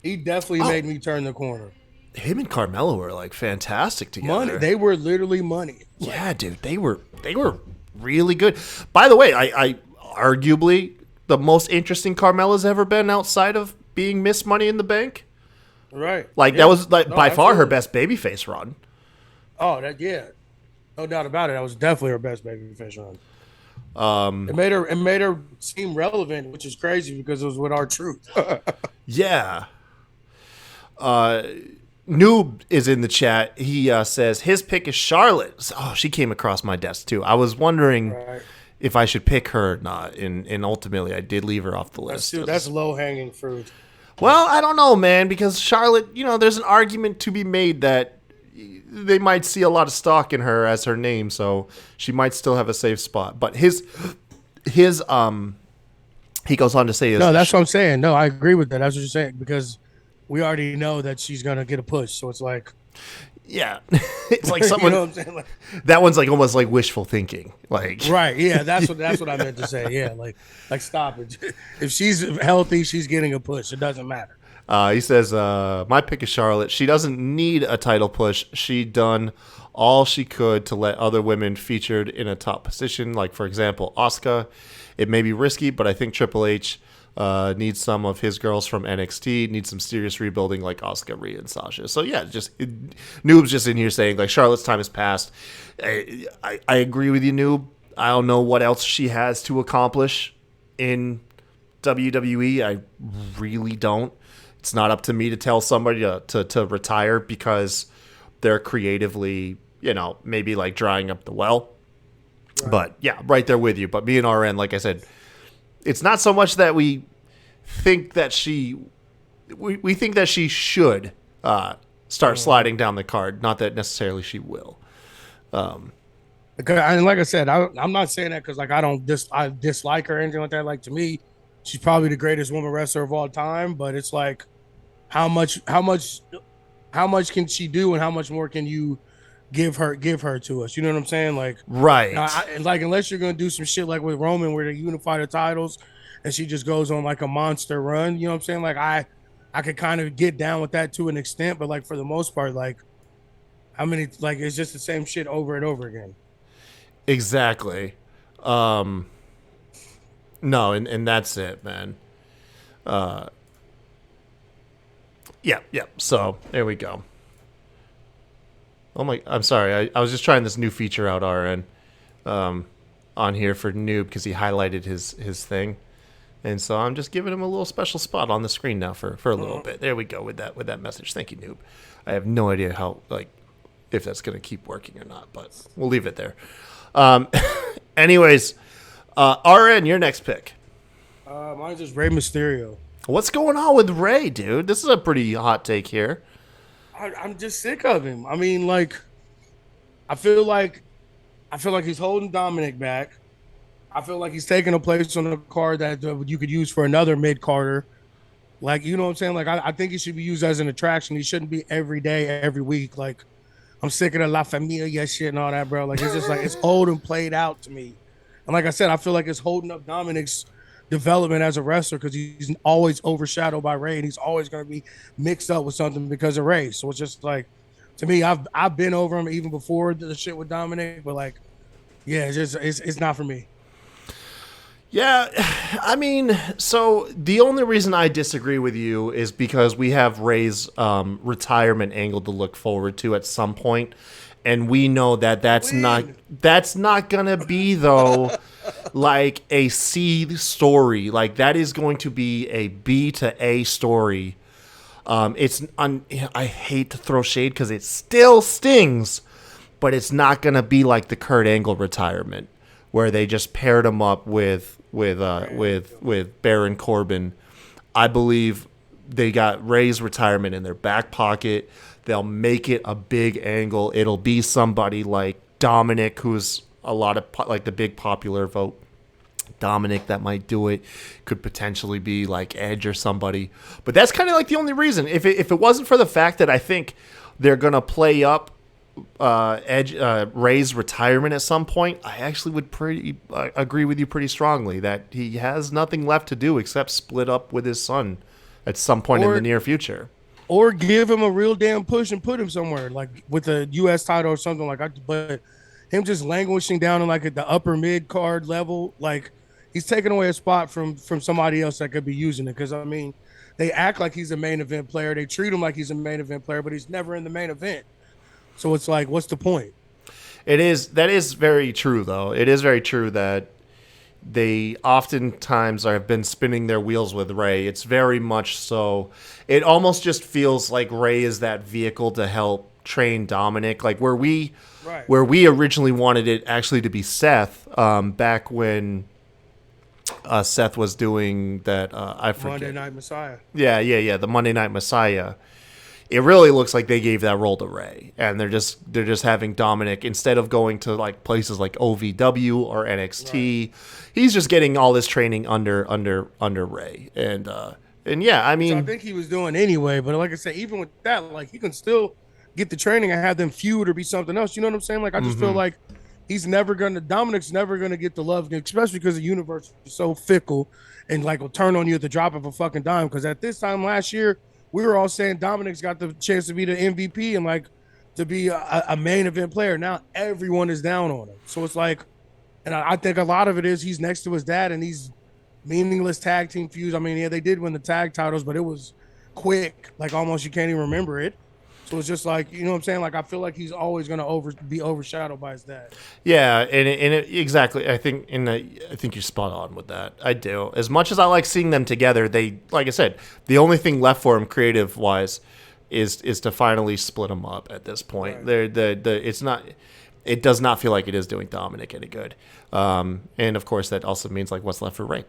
definitely made me turn the corner. Him and Carmella were like fantastic together. Money, they were literally money. Yeah, dude, they were really good. By the way, I arguably the most interesting Carmella's ever been outside of being Miss Money in the Bank. Right. Like that was like by far her best babyface run. Oh, no doubt about it. That was definitely her best babyface run. It made her seem relevant, which is crazy because it was with R-Truth. Yeah. Noob is in the chat. He says his pick is Charlotte. Oh, she came across my desk too. I was wondering if I should pick her or not, and ultimately I did leave her off the list. That's low hanging fruit. Well, I don't know, man, because Charlotte, there's an argument to be made that they might see a lot of stock in her as her name, so she might still have a safe spot. But he goes on to say, no, that's what I'm saying. No, I agree with that. That's what you're saying, because we already know that she's gonna get a push. So it's like, yeah, it's like someone. You know what I'm saying? Like, that one's like almost like wishful thinking. Like, right? Yeah, that's what I meant to say. Yeah, like stop it. If she's healthy, she's getting a push. It doesn't matter. He says, my pick is Charlotte. She doesn't need a title push. She done all she could to let other women featured in a top position. Like, for example, Asuka. It may be risky, but I think Triple H needs some of his girls from NXT, needs some serious rebuilding like Asuka, Rhea, and Sasha. So, yeah, Noob's just in here saying, like, Charlotte's time has passed. I agree with you, Noob. I don't know what else she has to accomplish in WWE. I really don't. It's not up to me to tell somebody to retire because they're creatively, maybe like drying up the well. Right. But yeah, right there with you. But me and RN, like I said, it's not so much that we think that we think that she should start sliding down the card. Not that necessarily she will. And like I said, I'm not saying that because like I dislike her or anything like that. Like, to me, she's probably the greatest woman wrestler of all time. But it's like, how much can she do, and how much more can you give her to us? You know what I'm saying? Like, right. Unless you're gonna do some shit like with Roman where they unify the titles and she just goes on like a monster run. You know what I'm saying? Like, I could kind of get down with that to an extent, but like for the most part, like, how many, like, it's just the same shit over and over again. Exactly. No, and that's it, man. Yeah. So there we go. Oh my! I'm sorry. I was just trying this new feature out, RN, on here for Noob because he highlighted his thing. And so I'm just giving him a little special spot on the screen now for a little bit. There we go with that message. Thank you, Noob. I have no idea how if that's gonna keep working or not, but we'll leave it there. Anyways, RN, your next pick. Mine's just Rey Mysterio. What's going on with Rey, dude? This is a pretty hot take here. I'm just sick of him. I mean, I feel like he's holding Dominic back. I feel like he's taking a place on the card that you could use for another mid-carder. You know what I'm saying? I think he should be used as an attraction. He shouldn't be every day, every week. I'm sick of the La Familia shit and all that, bro. It's just it's old and played out to me. And like I said, I feel like it's holding up Dominic's development as a wrestler because he's always overshadowed by Rey, and he's always going to be mixed up with something because of Rey. So it's just to me, I've been over him even before the shit with Dominic, but yeah, it's not for me. Yeah, I mean, so the only reason I disagree with you is because we have Rey's retirement angle to look forward to at some point, and we know that's not gonna be though a C story. That is going to be a B to A story. I hate to throw shade because it still stings, but it's not gonna be like the Kurt Angle retirement, where they just paired him up with Baron Corbin. I believe they got Rey's retirement in their back pocket. They'll make it a big angle. It'll be somebody like Dominic, who's a lot of the big popular vote. Dominic that might do it. Could potentially be Edge or somebody. But that's kind of the only reason. If it wasn't for the fact that I think they're gonna play up Rey's retirement at some point, I actually would agree with you pretty strongly that he has nothing left to do except split up with his son at some point in the near future, or give him a real damn push and put him somewhere with a U.S. title or something but him just languishing down in at the upper mid card level, he's taking away a spot from somebody else that could be using it. Because I mean, they act like he's a main event player, they treat him like he's a main event player, but he's never in the main event. So it's what's the point? That is very true, though. It is very true that they oftentimes have been spinning their wheels with Rey. It's very much so. It almost just feels like Rey is that vehicle to help train Dominic. Where we originally wanted it actually to be Seth, back when Seth was doing that. I forget. Monday Night Messiah. Yeah. The Monday Night Messiah. It really looks like they gave that role to Rey, and they're just having Dominic, instead of going to places like OVW or NXT, he's just getting all this training under Rey, and yeah, I mean, so I think he was doing anyway. But like I said, even with that, he can still get the training and have them feud or be something else. You know what I'm saying? I just feel like Dominic's never gonna get the love, especially because the universe is so fickle and will turn on you at the drop of a fucking dime. Because at this time last year, we were all saying Dominic's got the chance to be the MVP and to be a main event player. Now everyone is down on him. So it's and I think a lot of it is he's next to his dad and these meaningless tag team feuds. I mean, yeah, they did win the tag titles, but it was quick. Almost you can't even remember it. So it's just you know what I'm saying? I feel like he's always going to be overshadowed by his dad. Yeah, exactly. I think you're spot on with that. I do. As much as I like seeing them together, they, like I said, the only thing left for him creative wise is to finally split them up at this point. Right. It does not feel like it is doing Dominic any good. And of course that also means what's left for Rey.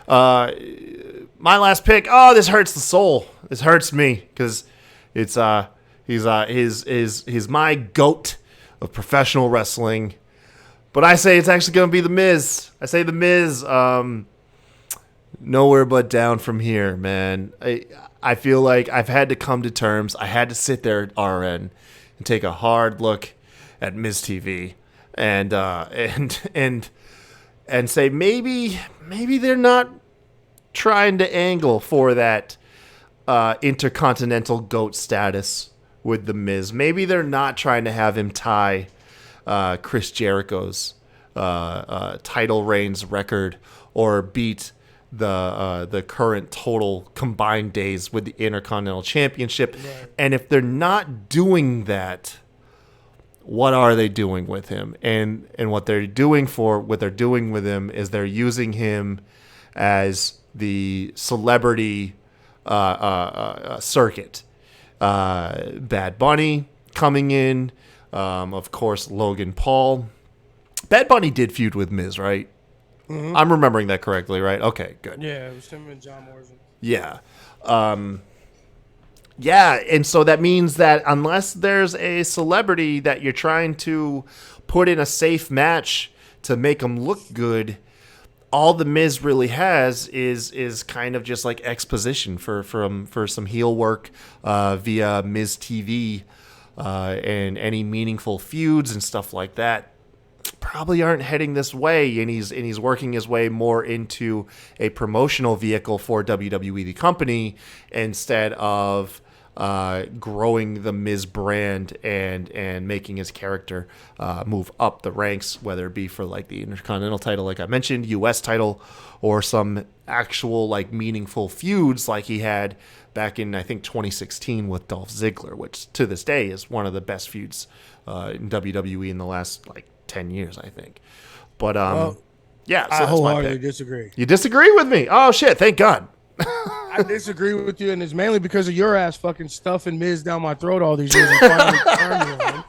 My last pick. Oh, this hurts the soul. This hurts me because it's He's my GOAT of professional wrestling. But I say it's actually going to be The Miz. I say The Miz, nowhere but down from here, man. I feel like I've had to come to terms. I had to sit there at RN and take a hard look at Miz TV and say maybe they're not trying to angle for that intercontinental GOAT status with The Miz. Maybe they're not trying to have him tie Chris Jericho's title reigns record or beat the current total combined days with the Intercontinental Championship. Right. And if they're not doing that, what are they doing with him? And what they're doing with him is they're using him as the celebrity circuit. Bad Bunny coming in, of course, Logan Paul. Bad Bunny did feud with Miz, right? Mm-hmm. I'm remembering that correctly, right? Okay, good. Yeah, it was him and John Morrison. Yeah. Yeah, and so that means that unless there's a celebrity that you're trying to put in a safe match to make them look good, all the Miz really has is kind of just like exposition for some heel work via Miz TV and any meaningful feuds and stuff like that. Probably aren't heading this way, and he's working his way more into a promotional vehicle for WWE, the company, instead of growing the Miz brand and making his character move up the ranks, whether it be for like the Intercontinental title, like I mentioned, US title, or some actual like meaningful feuds like he had back in, I think, 2016 with Dolph Ziggler, which to this day is one of the best feuds in WWE in the last like 10 years, I think. But yeah, so I wholeheartedly disagree. You disagree with me? Oh shit! Thank God. I disagree with you, and it's mainly because of your ass fucking stuffing Miz down my throat all these years and finally turned me on.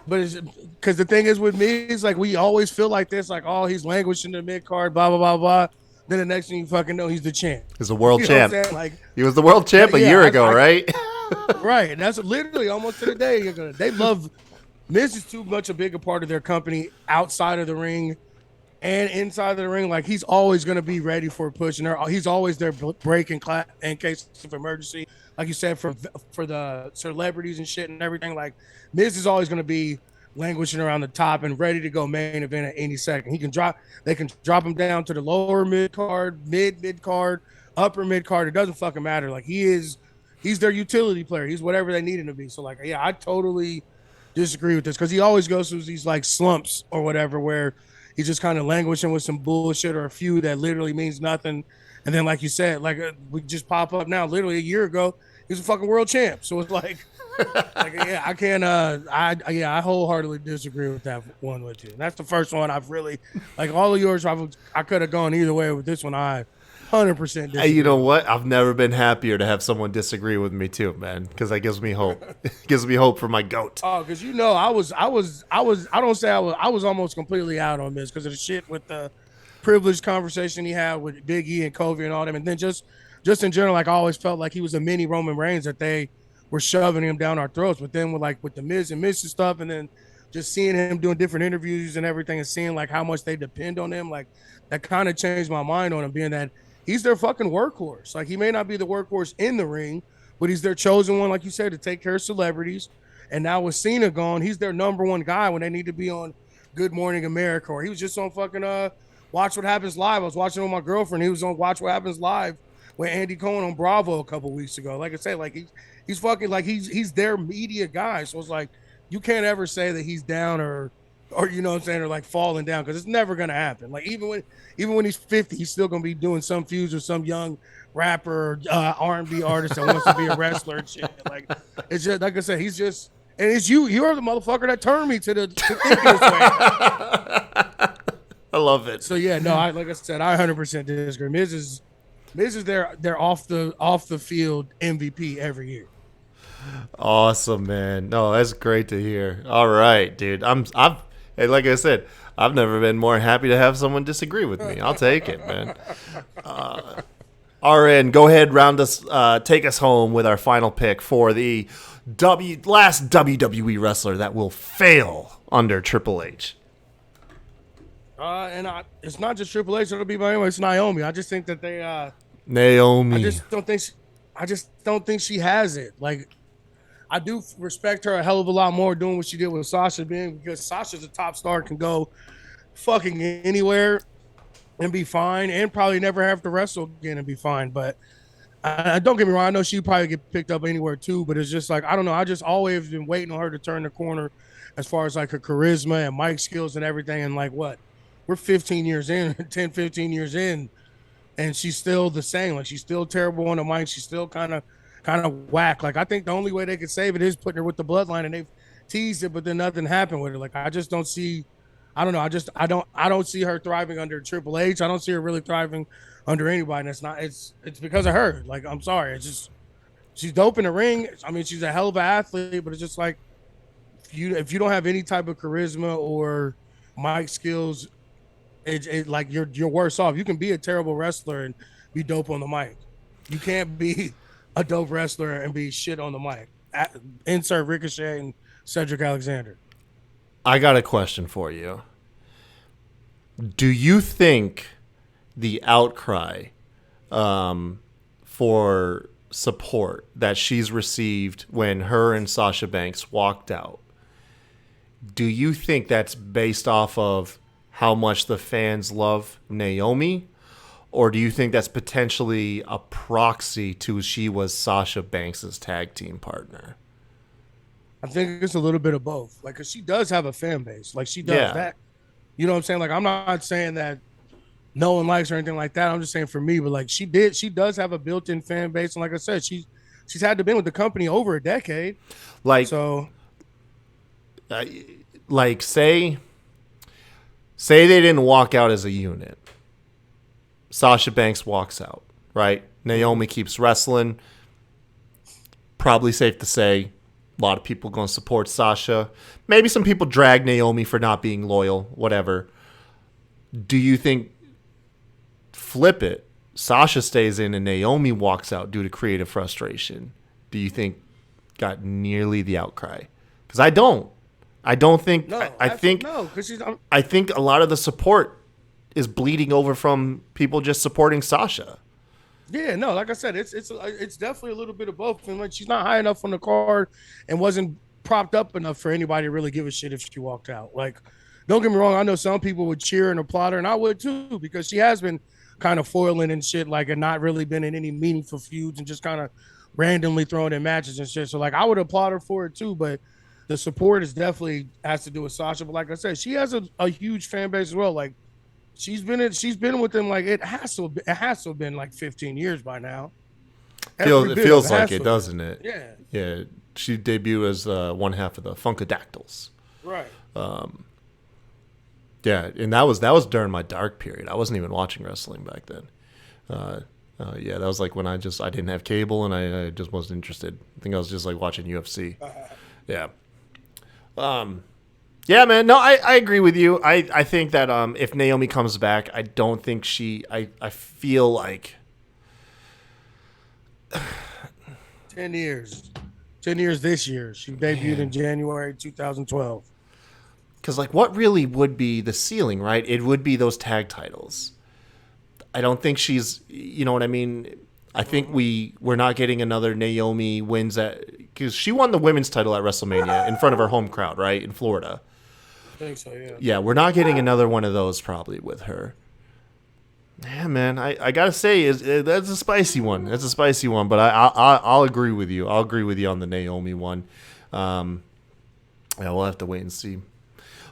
But it's because the thing is with me, it's like we always feel like this, like, oh, he's languishing in the mid card, blah blah blah blah. Then the next thing you fucking know, he's the champ. He's a world champ. Like, he was the world champ a year ago, right? Right, and that's literally almost to the day. They love. Miz is too much a bigger part of their company outside of the ring and inside of the ring. Like, he's always going to be ready for a push, and he's always there breaking clap in case of emergency. Like you said, for the celebrities and shit and everything. Like, Miz is always going to be languishing around the top and ready to go main event at any second. They can drop him down to the lower mid card, mid card, upper mid card. It doesn't fucking matter. Like, he's their utility player. He's whatever they need him to be. So, like, yeah, I totally disagree with this because he always goes through these like slumps or whatever where he's just kind of languishing with some bullshit or a feud that literally means nothing, and then like you said, like we just pop up now. Literally a year ago, he was a fucking world champ. So it's like yeah, I can't. I wholeheartedly disagree with that one with you. And that's the first one I've really like. All of yours, I could have gone either way. With this one, I 100% disagree. Hey, you know what? I've never been happier to have someone disagree with me too, man, because that gives me hope. It gives me hope for my goat. Oh, because I was almost completely out on this because of the shit with the privileged conversation he had with Big E and Kofi and all them, and then just in general, like I always felt like he was a mini Roman Reigns, that they were shoving him down our throats. But then with the Miz and stuff, and then just seeing him doing different interviews and everything, and seeing like how much they depend on him, like that kind of changed my mind on him, being that he's their fucking workhorse. Like, he may not be the workhorse in the ring, but he's their chosen one, like you said, to take care of celebrities. And now with Cena gone, he's their number one guy when they need to be on Good Morning America, or he was just on fucking Watch What Happens Live. I was watching with my girlfriend. He was on Watch What Happens Live with Andy Cohen on Bravo a couple weeks ago. Like I said, like he's fucking like he's their media guy. So it's like you can't ever say that he's down or you know what I'm saying, or like falling down, because it's never gonna happen. Like even when he's 50, he's still gonna be doing some feuds with some young rapper, R&B artist that wants to be a wrestler and shit. Like, it's just like I said, he's just, and it's you're the motherfucker that turned me to thinking this way. I love it. So yeah, no, like I said, I 100% disagree. Miz is their off the field MVP every year. Awesome, man. No, that's great to hear. All right, dude. And like I said, I've never been more happy to have someone disagree with me. I'll take it, man. RN, go ahead, take us home with our final pick for the last WWE wrestler that will fail under Triple H. It's not just Triple H. It'll be it's Naomi. I just think that they. Naomi. I just don't think she has it. Like, I do respect her a hell of a lot more doing what she did with Sasha, because Sasha's a top star, can go fucking anywhere and be fine, and probably never have to wrestle again and be fine. But don't get me wrong, I know she'd probably get picked up anywhere too, but it's just like, I don't know. I just always been waiting on her to turn the corner as far as like her charisma and mic skills and everything. And like, what? We're 15 years in, 10, 15 years in, and she's still the same. Like, she's still terrible on the mic. She's still kind of whack. Like, I think the only way they could save it is putting her with the bloodline, and they've teased it, but then nothing happened with her. Like, I just don't see I don't know. I don't see her thriving under Triple H. I don't see her really thriving under anybody. And it's because of her. Like, I'm sorry. It's just she's dope in the ring. I mean, she's a hell of an athlete, but it's just like if you don't have any type of charisma or mic skills, it like you're worse off. You can be a terrible wrestler and be dope on the mic. You can't be a dope wrestler and be shit on the mic. Insert Ricochet and Cedric Alexander. I got a question for you. Do you think the outcry for support that she's received when her and Sasha Banks walked out, do you think that's based off of how much the fans love Naomi? Or do you think that's potentially a proxy to she was Sasha Banks' tag team partner? I think it's a little bit of both. Like, cause she does have a fan base. Like, she does that. You know what I'm saying? Like, I'm not saying that no one likes her or anything like that. I'm just saying for me, but like she does have a built-in fan base. And like I said, she's had to been with the company over a decade. Like, so like say they didn't walk out as a unit. Sasha Banks walks out, right? Naomi keeps wrestling. Probably safe to say a lot of people going to support Sasha. Maybe some people drag Naomi for not being loyal, whatever. Do you think, flip it, Sasha stays in and Naomi walks out due to creative frustration? Do you think got nearly the outcry? Because I don't. I don't think. No, I think. No, because I think a lot of the support is bleeding over from people just supporting Sasha. Yeah, no, like I said, it's definitely a little bit of both. And like she's not high enough on the card and wasn't propped up enough for anybody to really give a shit if she walked out. Like, don't get me wrong, I know some people would cheer and applaud her, and I would too, because she has been kind of foiling and shit, like, and not really been in any meaningful feuds and just kind of randomly throwing in matches and shit. So like I would applaud her for it too, but the support is definitely has to do with Sasha. But like I said, she has a huge fan base as well. Like she's been with them, like it has to have been like 15 years by now. It feels like it, doesn't it? Yeah. Yeah. She debuted as one half of the Funkadactyls. Right. Yeah, and that was during my dark period. I wasn't even watching wrestling back then. Yeah, that was like when I didn't have cable and I just wasn't interested. I think I was just like watching UFC. Yeah. Yeah, man. No, I agree with you. I think that if Naomi comes back, I don't think I feel like 10 years. 10 years this year. She debuted in January 2012. Because, like, what really would be the ceiling, right? It would be those tag titles. I don't think she's, you know what I mean? I think we're not getting another Naomi wins because she won the women's title at WrestleMania in front of her home crowd, right, in Florida. I think so, yeah. Yeah, we're not getting another one of those probably with her. Yeah, man, I gotta say, that's a spicy one. That's a spicy one, but I'll agree with you. I'll agree with you on the Naomi one. Yeah, we'll have to wait and see.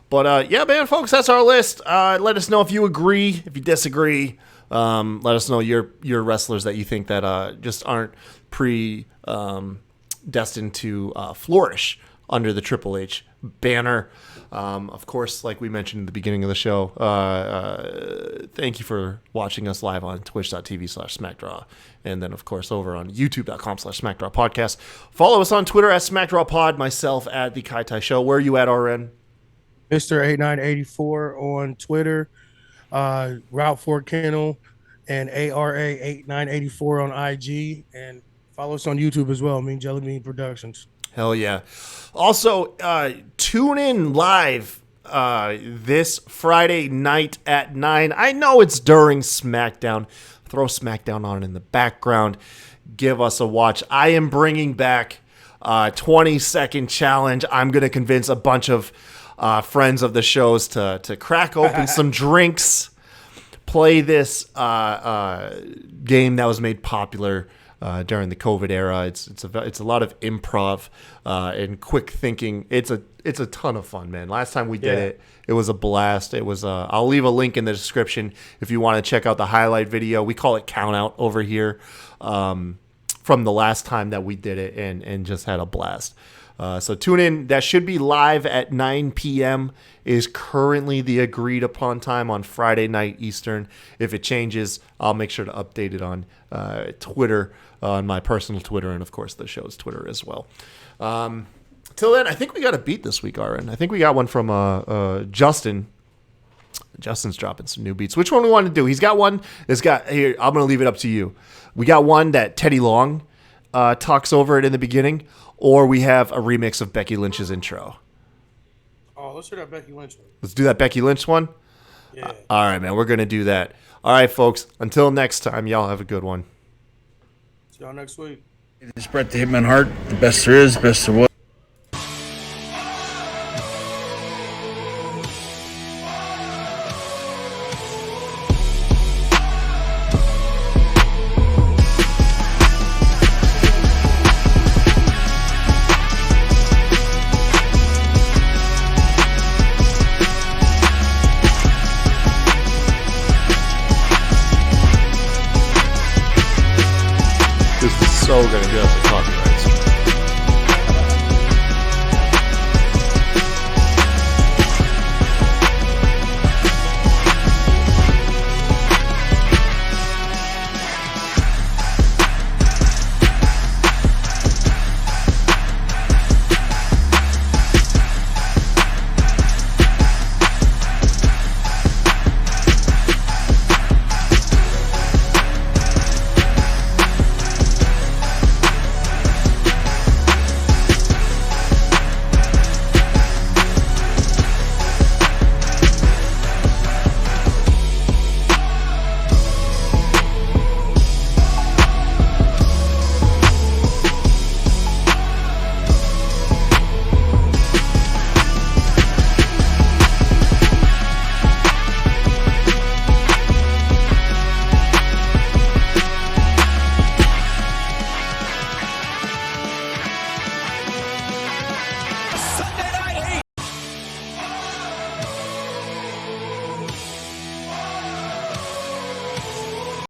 But yeah, man, folks, that's our list. Let us know if you agree, if you disagree. Let us know your wrestlers that you think that just aren't destined to flourish under the Triple H banner. Of course, like we mentioned in the beginning of the show, thank you for watching us live on twitch.tv/SmackDraw. And then, of course, over on youtube.com/SmackDraw Podcast. Follow us on Twitter at SmackDrawPod, myself at The Kai Tai Show. Where are you at, RN? Mr. 8984 on Twitter, Route 4 Kennel, and ARA8984 on IG. And follow us on YouTube as well, Mean Jelly Bean Productions. Hell yeah. Also, tune in live this Friday night at 9. I know it's during SmackDown. Throw SmackDown on in the background. Give us a watch. I am bringing back 20-second challenge. I'm going to convince a bunch of friends of the shows to crack open some drinks, play this game that was made popular during the COVID era. It's a lot of improv and quick thinking. It's a ton of fun, man. Last time we did it was a blast. It was I'll leave a link in the description if you want to check out the highlight video. We call it Count Out over here. from the last time that we did it and just had a blast. So tune in. That should be live at 9 p.m. is currently the agreed upon time on Friday night Eastern. If it changes, I'll make sure to update it on Twitter, on my personal Twitter, and of course the show's Twitter as well. Till then, I think we got a beat this week, Aaron. I think we got one from Justin. Justin's dropping some new beats. Which one we want to do? He's got one that's got here. I'm going to leave it up to you. We got one that Teddy Long talks over it in the beginning, or we have a remix of Becky Lynch's intro. Oh, let's hear that Becky Lynch one. Let's do that Becky Lynch one? Yeah. All right, man. We're going to do that. All right, folks. Until next time, y'all have a good one. See y'all next week. It's Brett the Hitman Hart, the best there is, best there was. This is so going to get us a copyright.